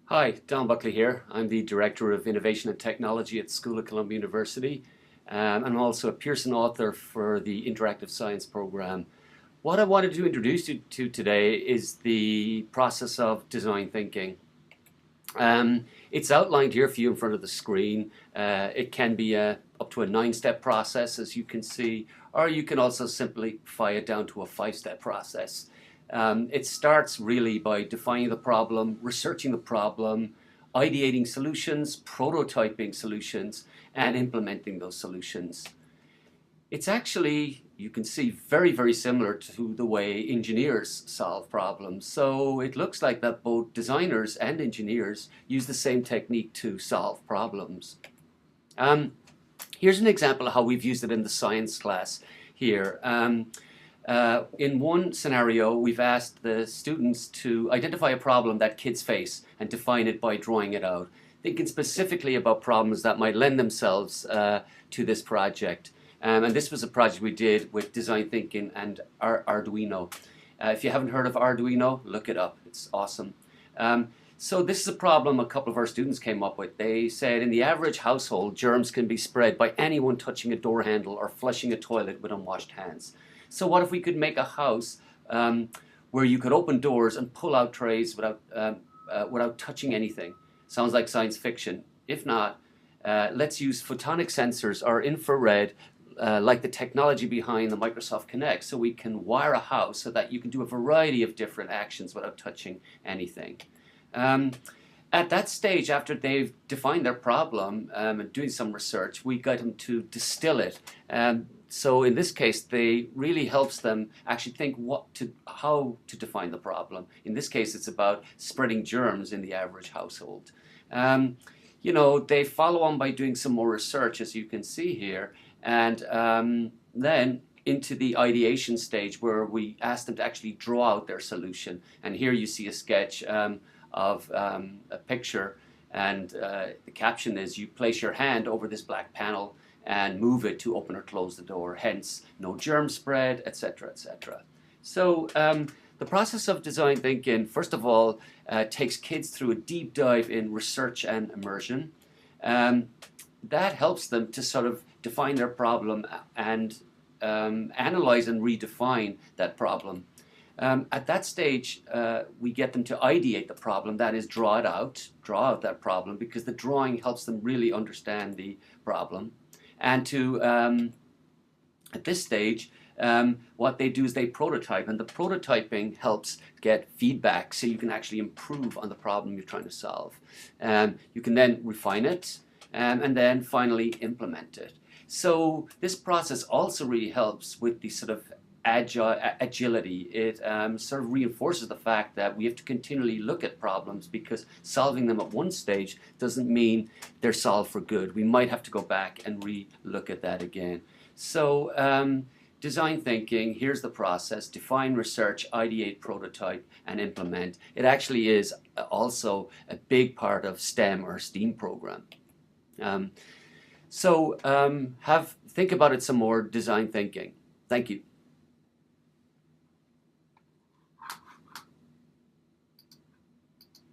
Hi, Don Buckley here. I'm the Director of Innovation and Technology at School of Columbia University. And I'm also a Pearson author for the Interactive Science program. What I wanted to introduce you to today is the process of design thinking. It's outlined here for you in front of the screen. It can be up to a 9-step process, as you can see, or you can also simplify it down to a 5-step process. It starts really by defining the problem, researching the problem, ideating solutions, prototyping solutions, and implementing those solutions. It's actually, you can see, very, very similar to the way engineers solve problems. So it looks like that both designers and engineers use the same technique to solve problems. Here's an example of how we've used it in the science class here. In one scenario, we've asked the students to identify a problem that kids face and define it by drawing it out, thinking specifically about problems that might lend themselves to this project. And this was a project we did with design thinking and Arduino. If you haven't heard of Arduino, look it up. It's awesome. So this is a problem a couple of our students came up with. They said in the average household, germs can be spread by anyone touching a door handle or flushing a toilet with unwashed hands. So what if we could make a house where you could open doors and pull out trays without touching anything? Sounds like science fiction. If not, let's use photonic sensors or infrared like the technology behind the Microsoft Kinect, so we can wire a house so that you can do a variety of different actions without touching anything. At that stage, after they've defined their problem and doing some research, we got them to distill it. So in this case, they really helps them actually think how to define the problem. In this case, it's about spreading germs in the average household. You know, they follow on by doing some more research, as you can see here, and then into the ideation stage where we ask them to actually draw out their solution. And here you see a sketch of a picture, and the caption is, "You place your hand over this black panel and move it to open or close the door, hence no germ spread," etc., etc. So the process of design thinking, first of all, takes kids through a deep dive in research and immersion. That helps them to sort of define their problem and analyze and redefine that problem. At that stage, we get them to ideate the problem, that is, draw out that problem, because the drawing helps them really understand the problem. And at this stage, what they do is they prototype, and the prototyping helps get feedback so you can actually improve on the problem you're trying to solve. You can then refine it and then finally implement it. So this process also really helps with the sort of agility. It sort of reinforces the fact that we have to continually look at problems, because solving them at one stage doesn't mean they're solved for good. We might have to go back and re-look at that again. So design thinking, here's the process: define, research, ideate, prototype, and implement. It actually is also a big part of STEM or STEAM program. Think about it some more, design thinking. Thank you.